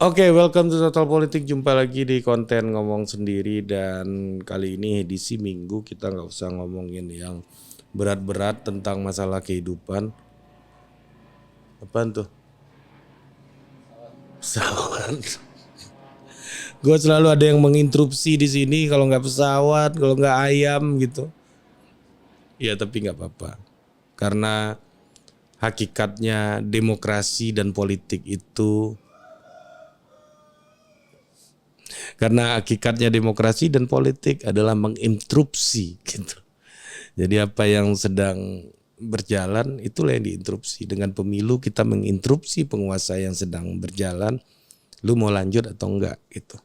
Oke, welcome to Total Politik. Jumpa lagi di konten ngomong sendiri, dan kali ini edisi Minggu kita nggak usah ngomongin yang berat-berat tentang masalah kehidupan. Apaan tuh? Pesawat. Gue selalu ada yang menginterupsi di sini, kalau nggak pesawat, kalau nggak ayam gitu. Ya tapi nggak apa-apa, karena hakikatnya demokrasi dan politik itu. Karena hakikatnya demokrasi dan politik adalah menginterupsi gitu. Jadi apa yang sedang berjalan itulah yang diinterupsi. Dengan pemilu kita menginterupsi penguasa yang sedang berjalan. Lu mau lanjut atau enggak gitu.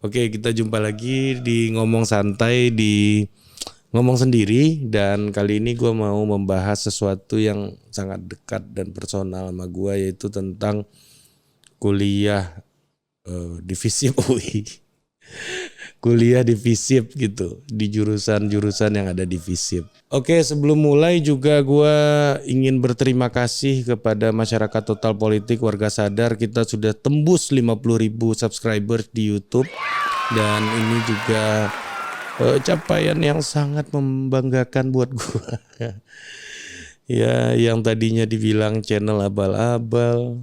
Oke, kita jumpa lagi di ngomong santai, di ngomong sendiri, dan kali ini gue mau membahas sesuatu yang sangat dekat dan personal sama gue, yaitu tentang kuliah di FISIP UI. Kuliah di FISIP gitu, di jurusan-jurusan yang ada di FISIP. Oke, sebelum mulai juga gue ingin berterima kasih kepada masyarakat Total Politik, warga sadar. Kita sudah tembus 50.000 subscribers di YouTube, dan ini juga capaian yang sangat membanggakan buat gue. Ya, yang tadinya dibilang channel abal-abal,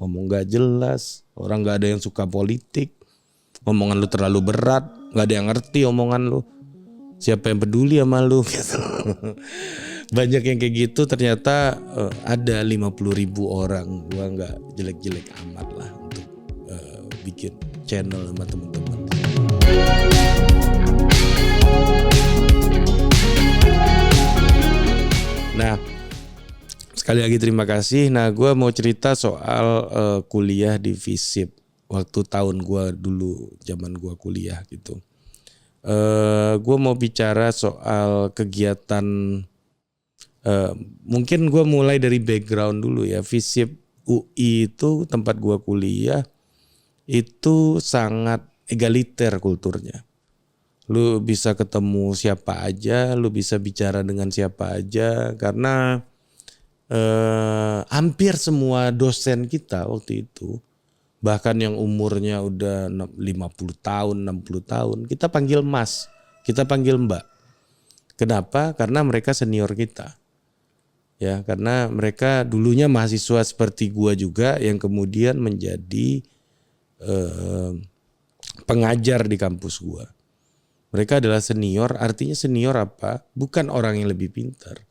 ngomong gak jelas, orang gak ada yang suka politik, omongan lu terlalu berat, gak ada yang ngerti omongan lu, siapa yang peduli sama lu gitu. Banyak yang kayak gitu. Ternyata ada 50.000 orang. Gua gak jelek-jelek amat lah untuk bikin channel sama teman-teman. Nah, sekali lagi terima kasih. Nah, gue mau cerita soal kuliah di FISIP waktu tahun gue dulu, zaman gue kuliah gitu. Gue mau bicara soal kegiatan. Mungkin gue mulai dari background dulu ya. FISIP UI itu tempat gue kuliah itu sangat egaliter kulturnya. Lu bisa ketemu siapa aja, lu bisa bicara dengan siapa aja, karena hampir semua dosen kita waktu itu, bahkan yang umurnya udah 50 tahun, 60 tahun, kita panggil mas, kita panggil mbak. Kenapa? Karena mereka senior kita. Ya, karena mereka dulunya mahasiswa seperti gua juga yang kemudian menjadi pengajar di kampus gua. Mereka adalah senior. Artinya senior apa? Bukan orang yang lebih pintar,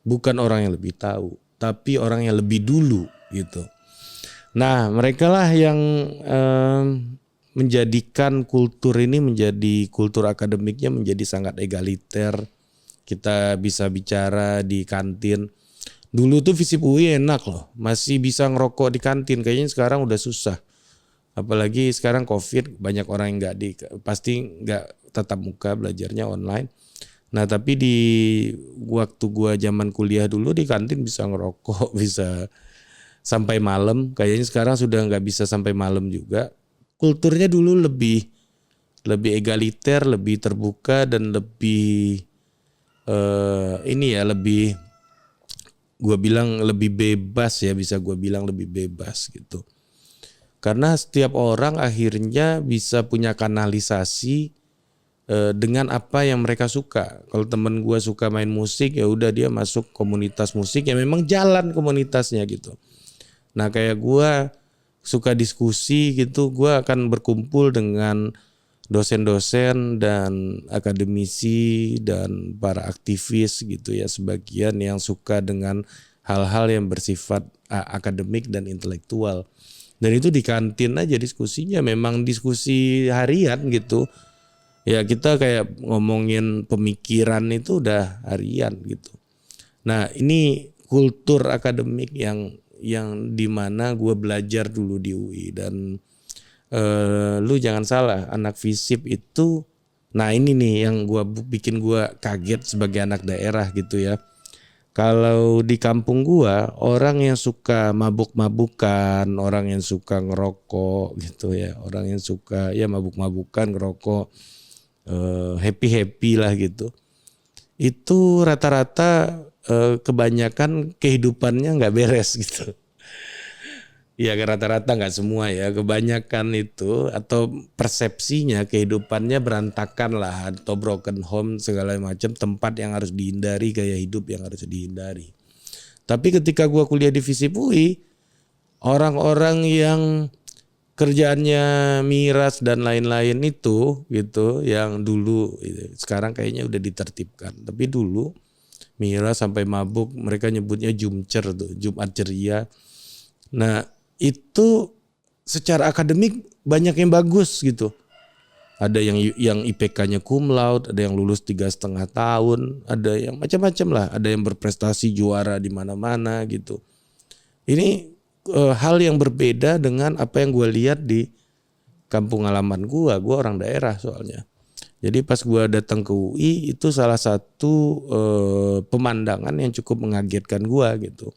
bukan orang yang lebih tahu, tapi orang yang lebih dulu gitu. Nah, mereka lah yang menjadikan kultur ini menjadi kultur akademiknya menjadi sangat egaliter. Kita bisa bicara di kantin. Dulu tuh FISIP UI enak loh, masih bisa ngerokok di kantin. Kayaknya sekarang udah susah. Apalagi sekarang COVID, banyak orang yang pasti nggak tatap muka, belajarnya online. Nah, tapi di waktu gua zaman kuliah dulu di kantin bisa ngerokok, bisa sampai malam. Kayaknya sekarang sudah nggak bisa sampai malam juga. Kulturnya dulu lebih egaliter, lebih terbuka, dan lebih lebih, gua bilang lebih bebas ya, bisa gua bilang lebih bebas gitu. Karena setiap orang akhirnya bisa punya kanalisasi dengan apa yang mereka suka. Kalau temen gue suka main musik, ya udah dia masuk komunitas musik ya memang jalan komunitasnya gitu. Nah, kayak gue suka diskusi gitu, gue akan berkumpul dengan dosen-dosen dan akademisi dan para aktivis gitu ya, sebagian yang suka dengan hal-hal yang bersifat akademik dan intelektual. Dan itu di kantin aja diskusinya, memang diskusi harian gitu. Ya kita kayak ngomongin pemikiran itu udah harian gitu. Nah, ini kultur akademik yang dimana gue belajar dulu di UI. Dan lu jangan salah, anak FISIP itu, nah ini nih yang bikin gue kaget sebagai anak daerah gitu ya. Kalau di kampung gua, orang yang suka mabuk-mabukan, orang yang suka ngerokok gitu ya, orang yang suka ya mabuk-mabukan, ngerokok, happy-happy lah gitu. Itu rata-rata kebanyakan kehidupannya nggak beres gitu. Ya rata-rata nggak semua ya, kebanyakan itu atau persepsinya kehidupannya berantakan lah atau broken home segala macam, tempat yang harus dihindari, gaya hidup yang harus dihindari. Tapi ketika gua kuliah di FISIP UI, orang-orang yang kerjaannya miras dan lain-lain itu gitu, yang dulu sekarang kayaknya udah ditertibkan. Tapi dulu miras sampai mabuk, mereka nyebutnya jumcer tuh, Jumat ceria. Nah, itu secara akademik banyak yang bagus gitu. Ada yang IPK-nya cum laude, ada yang lulus 3,5 tahun, ada yang macam-macam lah, ada yang berprestasi juara di mana-mana gitu. Ini hal yang berbeda dengan apa yang gue lihat di kampung halaman gue orang daerah soalnya. Jadi pas gue datang ke UI itu salah satu pemandangan yang cukup mengagetkan gue gitu.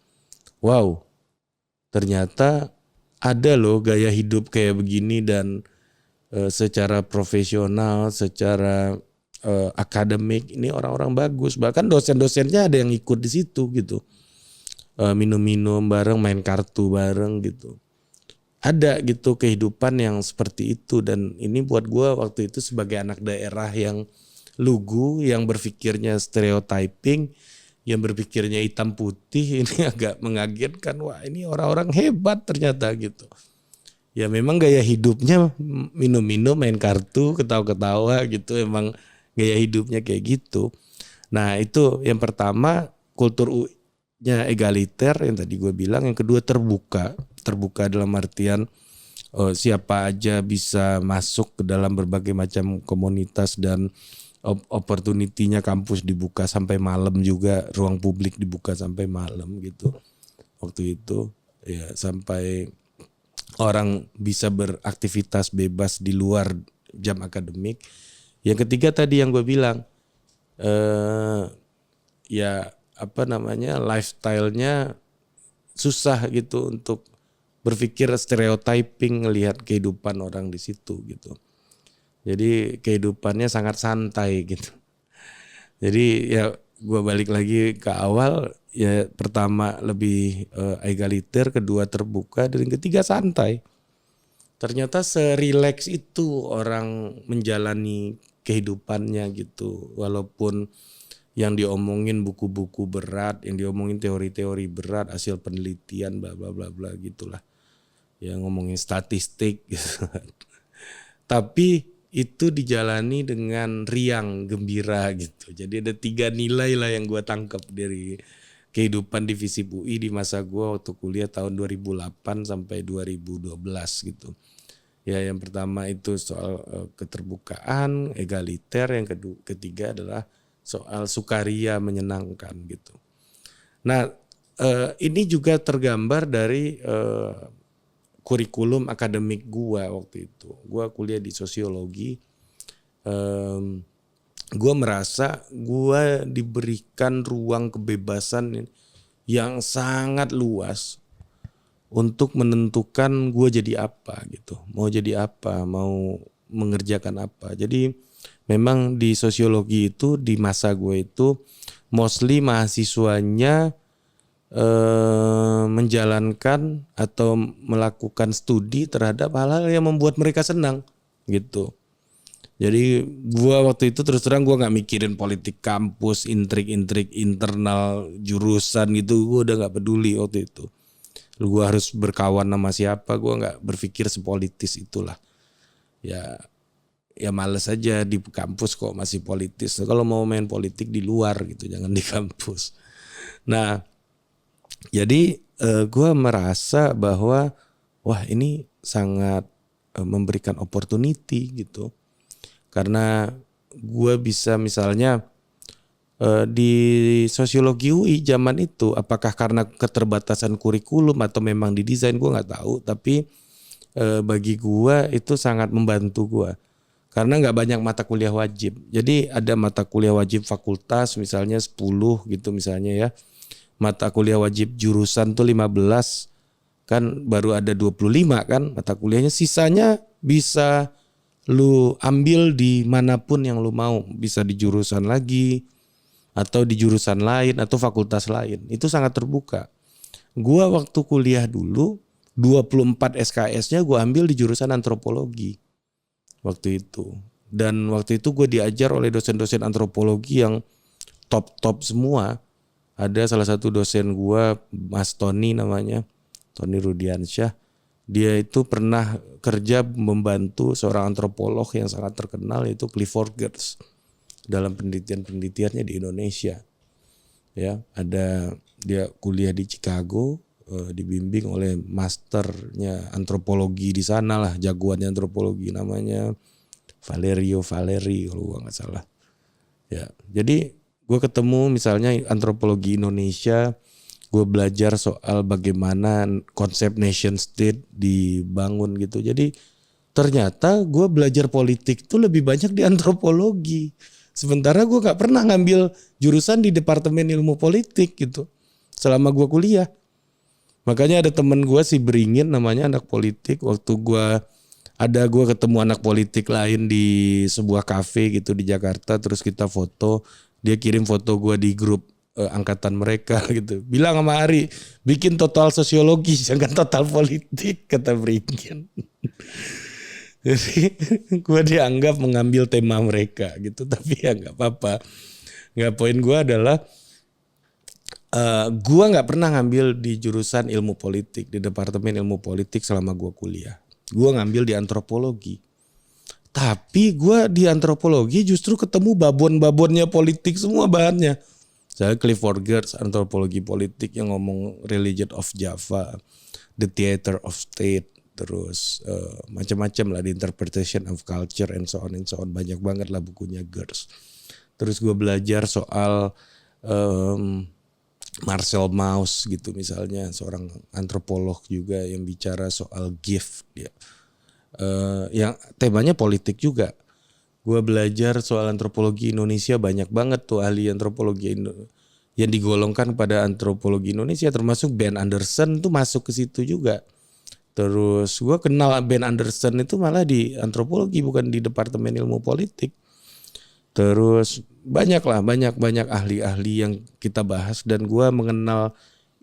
Wow, ternyata ada loh gaya hidup kayak begini dan secara profesional, secara akademik ini orang-orang bagus. Bahkan dosen-dosennya ada yang ikut di situ gitu. Minum-minum bareng, main kartu bareng gitu. Ada gitu kehidupan yang seperti itu, dan ini buat gue waktu itu sebagai anak daerah yang lugu, yang berpikirnya stereotyping, yang berpikirnya hitam putih, ini agak mengagetkan. Wah, ini orang-orang hebat ternyata gitu. Ya memang gaya hidupnya minum-minum, main kartu, ketawa-ketawa gitu, emang gaya hidupnya kayak gitu. Nah itu yang pertama, kultur UI-nya egaliter yang tadi gue bilang. Yang kedua terbuka dalam artian siapa aja bisa masuk ke dalam berbagai macam komunitas, dan opportunity-nya kampus dibuka sampai malam juga, ruang publik dibuka sampai malam gitu. Waktu itu ya sampai orang bisa beraktivitas bebas di luar jam akademik. Yang ketiga tadi yang gue bilang, ya apa namanya, lifestyle-nya susah gitu untuk berpikir stereotyping, ngelihat kehidupan orang di situ gitu. Jadi kehidupannya sangat santai gitu. Jadi ya gue balik lagi ke awal, ya pertama lebih egaliter, kedua terbuka, dan ketiga santai. Ternyata serileks itu orang menjalani kehidupannya gitu. Walaupun yang diomongin buku-buku berat, yang diomongin teori-teori berat, hasil penelitian bla bla bla bla gitulah. Yang ngomongin statistik gitu. Tapi itu dijalani dengan riang, gembira gitu. Jadi ada 3 nilai lah yang gue tangkap dari kehidupan di FISIP UI di masa gue waktu kuliah tahun 2008 sampai 2012 gitu. Ya yang pertama itu soal keterbukaan, egaliter. Yang ketiga adalah soal sukaria, menyenangkan gitu. Nah ini juga tergambar dari kurikulum akademik gua waktu itu. Gua kuliah di sosiologi. Gua merasa gua diberikan ruang kebebasan yang sangat luas untuk menentukan gua jadi apa gitu. Mau jadi apa, mau mengerjakan apa. Jadi memang di sosiologi itu di masa gue itu mostly mahasiswanya menjalankan atau melakukan studi terhadap hal-hal yang membuat mereka senang gitu. Jadi gua waktu itu terus terang gua nggak mikirin politik kampus, intrik-intrik internal jurusan gitu, gua udah nggak peduli waktu itu. Gua harus berkawan sama siapa, gua nggak berpikir sepolitis itulah. Ya males aja di kampus kok masih politis. Kalau mau main politik di luar gitu, jangan di kampus. Nah, jadi gue merasa bahwa wah ini sangat memberikan opportunity gitu. Karena gue bisa misalnya di sosiologi UI zaman itu, apakah karena keterbatasan kurikulum atau memang didesain gue nggak tahu. Tapi bagi gue itu sangat membantu gue. Karena nggak banyak mata kuliah wajib. Jadi ada mata kuliah wajib fakultas misalnya 10 gitu misalnya ya. Mata kuliah wajib jurusan tuh 15, kan baru ada 25 kan mata kuliahnya. Sisanya bisa lu ambil di manapun yang lu mau. Bisa di jurusan lagi atau di jurusan lain atau fakultas lain. Itu sangat terbuka. Gua waktu kuliah dulu 24 SKS-nya gue ambil di jurusan antropologi waktu itu. Dan waktu itu gue diajar oleh dosen-dosen antropologi yang top-top semua. Ada salah satu dosen gue, Mas Tony namanya, Tony Rudiansyah. Dia itu pernah kerja membantu seorang antropolog yang sangat terkenal, yaitu Clifford Geertz, dalam penelitian-penelitiannya di Indonesia. Ya, ada dia kuliah di Chicago, dibimbing oleh masternya antropologi di sana lah, jagoannya antropologi namanya Valerio Valeri kalau gua nggak salah. Ya, jadi gue ketemu misalnya antropologi Indonesia, gue belajar soal bagaimana konsep nation state dibangun gitu. Jadi ternyata gue belajar politik itu lebih banyak di antropologi. Sementara gue gak pernah ngambil jurusan di Departemen Ilmu Politik gitu selama gue kuliah. Makanya ada temen gue si Beringin namanya, anak politik. Waktu gue ketemu anak politik lain di sebuah kafe gitu di Jakarta, terus kita foto. Dia kirim foto gue di grup angkatan mereka gitu. Bilang sama Ari, bikin total sosiologi jangan total politik, kata Beringin. Jadi gue dianggap mengambil tema mereka gitu, tapi ya nggak apa-apa. Nggak, poin gue adalah gue nggak pernah ngambil di jurusan ilmu politik, di Departemen Ilmu Politik selama gue kuliah. Gue ngambil di antropologi. Tapi gue di antropologi justru ketemu babon-babonnya politik semua bahannya. Saya Clifford Geertz, antropologi politik yang ngomong Religion of Java, The Theater of State, terus macam-macam lah, The Interpretation of Culture and so on. Banyak banget lah bukunya Geertz. Terus gue belajar soal Marcel Mauss gitu misalnya, seorang antropolog juga yang bicara soal gift dia. Yang temanya politik juga. Gue belajar soal antropologi Indonesia, banyak banget tuh ahli antropologi yang digolongkan pada antropologi Indonesia, termasuk Ben Anderson tuh masuk ke situ juga. Terus gue kenal Ben Anderson itu malah di antropologi, bukan di Departemen Ilmu Politik. Terus banyak ahli-ahli yang kita bahas, dan gue mengenal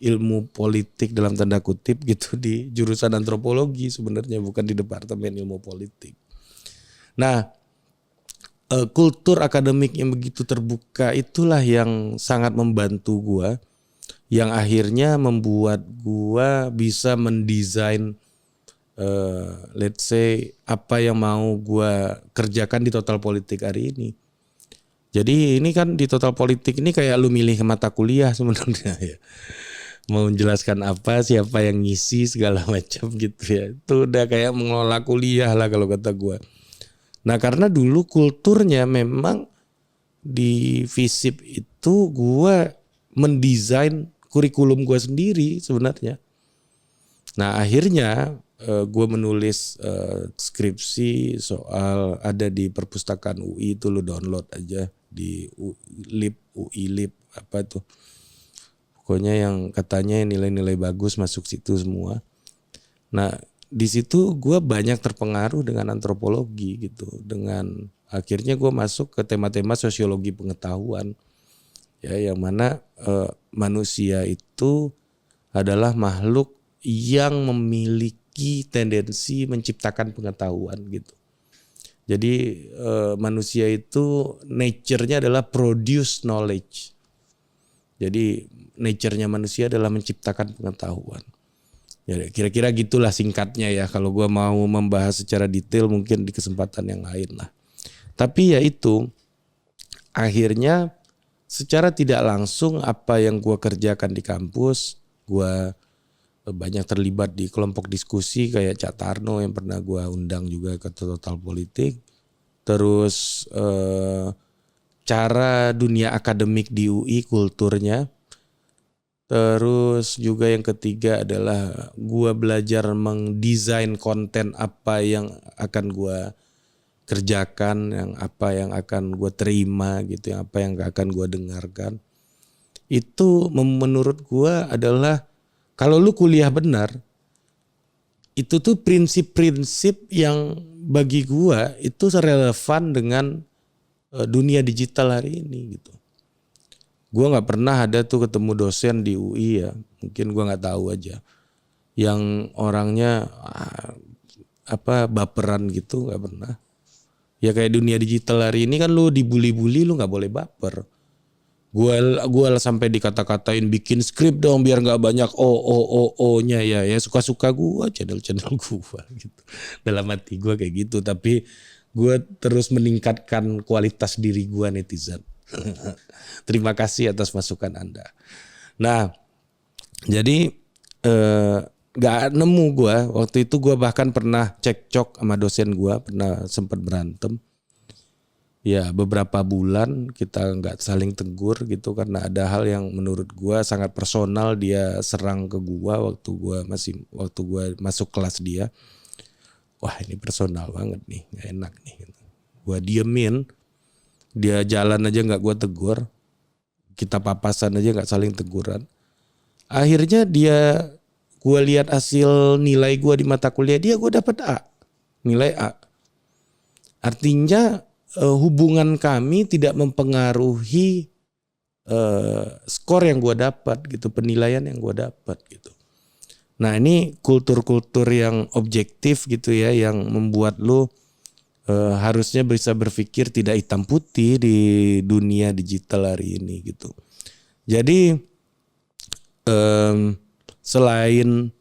ilmu politik dalam tanda kutip gitu di jurusan antropologi sebenarnya, bukan di Departemen Ilmu Politik. Nah, kultur akademik yang begitu terbuka itulah yang sangat membantu gue, yang akhirnya membuat gue bisa mendesain let's say apa yang mau gue kerjakan di Total Politik hari ini. Jadi ini kan di Total Politik ini kayak lu milih mata kuliah sebenarnya ya. Mau menjelaskan apa, siapa yang ngisi segala macam gitu ya. Itu udah kayak mengelola kuliah lah kalau kata gue. Nah, karena dulu kulturnya memang di FISIP itu gue mendesain kurikulum gue sendiri sebenarnya. Nah, akhirnya gue menulis skripsi soal, ada di perpustakaan UI itu, lu download aja di UI Lib apa tuh. Pokoknya yang katanya nilai-nilai bagus masuk situ semua. Nah, di situ gue banyak terpengaruh dengan antropologi gitu. Dengan akhirnya gue masuk ke tema-tema sosiologi pengetahuan. Ya, yang mana manusia itu adalah makhluk yang memiliki tendensi menciptakan pengetahuan gitu. Jadi manusia itu nature-nya adalah produce knowledge. Jadi nature-nya manusia adalah menciptakan pengetahuan. Ya, kira-kira gitulah singkatnya ya. Kalau gue mau membahas secara detail mungkin di kesempatan yang lain lah. Tapi ya itu, akhirnya secara tidak langsung apa yang gue kerjakan di kampus, gue banyak terlibat di kelompok diskusi kayak Cak Tarno yang pernah gue undang juga ke Total Politik. Terus cara dunia akademik di UI, kulturnya. Terus juga yang ketiga adalah gue belajar mendesain konten apa yang akan gue kerjakan, apa yang akan gue terima gitu, apa yang akan gue dengarkan. Itu menurut gue adalah, kalau lu kuliah benar, itu tuh prinsip-prinsip yang bagi gue itu relevan dengan dunia digital hari ini gitu. Gue nggak pernah ada tuh ketemu dosen di UI ya, mungkin gue nggak tahu aja. yang orangnya baperan gitu, nggak pernah. Ya kayak dunia digital hari ini kan lu dibully-bully lu nggak boleh baper. Gua sampai dikata-katain bikin skrip dong biar nggak banyak o-nya ya suka-suka gua, channel-channel gua gitu. Dalam hati gua kayak gitu, tapi gua terus meningkatkan kualitas diri gua netizen. Terima kasih atas masukan Anda. Nah, jadi gak nemu gue. Waktu itu gue bahkan pernah cekcok sama dosen gue, pernah sempat berantem. Ya beberapa bulan kita gak saling tegur gitu karena ada hal yang menurut gue sangat personal dia serang ke gue waktu gue masuk kelas dia. Wah ini personal banget nih, gak enak nih. Gue diemin, dia jalan aja gak gue tegur, kita papasan aja gak saling teguran. Akhirnya gue lihat hasil nilai gue di mata kuliah dia, gue dapat A, nilai A. Artinya hubungan kami tidak mempengaruhi skor yang gue dapat gitu, penilaian yang gue dapat gitu. Nah ini kultur-kultur yang objektif gitu ya, yang membuat lo harusnya bisa berpikir tidak hitam putih di dunia digital hari ini gitu. Jadi selain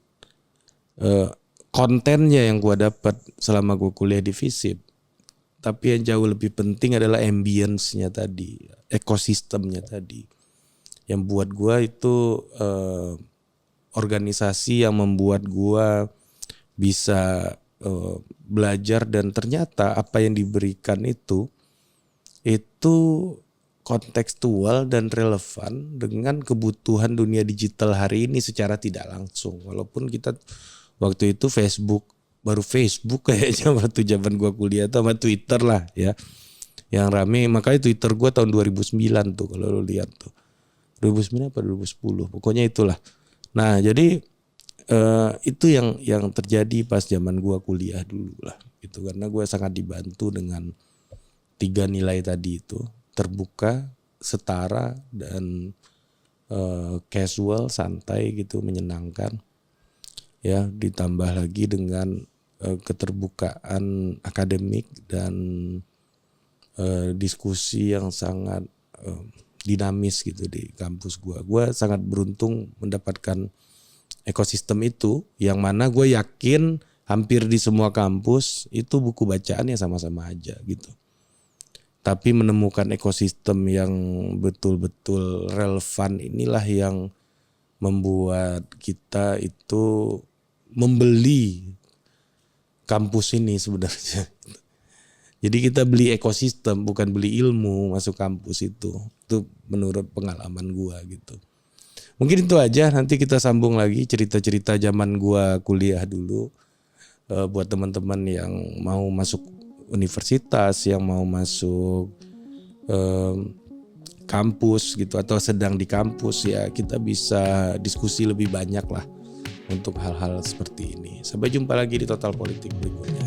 kontennya yang gue dapat selama gue kuliah di FISIP, tapi yang jauh lebih penting adalah ambience-nya tadi, ekosistemnya tadi, yang buat gue itu organisasi yang membuat gue bisa belajar dan ternyata apa yang diberikan itu kontekstual dan relevan dengan kebutuhan dunia digital hari ini secara tidak langsung. Walaupun kita waktu itu baru Facebook kayaknya waktu zaman gua kuliah tuh, sama Twitter lah ya. Yang rame, makanya Twitter gua tahun 2009 tuh kalau lo lihat tuh. 2009 apa 2010, pokoknya itulah. Nah, jadi itu yang terjadi pas zaman gua kuliah dulu lah. Itu karena gua sangat dibantu dengan 3 nilai tadi itu. Terbuka, setara, dan casual, santai gitu, menyenangkan. Ya, ditambah lagi dengan keterbukaan akademik dan diskusi yang sangat dinamis gitu di kampus gua. Gua sangat beruntung mendapatkan ekosistem itu, yang mana gue yakin hampir di semua kampus itu buku bacaannya sama-sama aja gitu. Tapi menemukan ekosistem yang betul-betul relevan inilah yang membuat kita itu membeli kampus ini sebenarnya. Jadi kita beli ekosistem, bukan beli ilmu masuk kampus itu. Itu menurut pengalaman gua gitu. Mungkin itu aja, nanti kita sambung lagi cerita-cerita zaman gua kuliah dulu. Buat teman-teman yang mau masuk universitas, yang mau masuk kampus gitu atau sedang di kampus, ya kita bisa diskusi lebih banyak lah untuk hal-hal seperti ini. Sampai jumpa lagi di Total Politik berikutnya.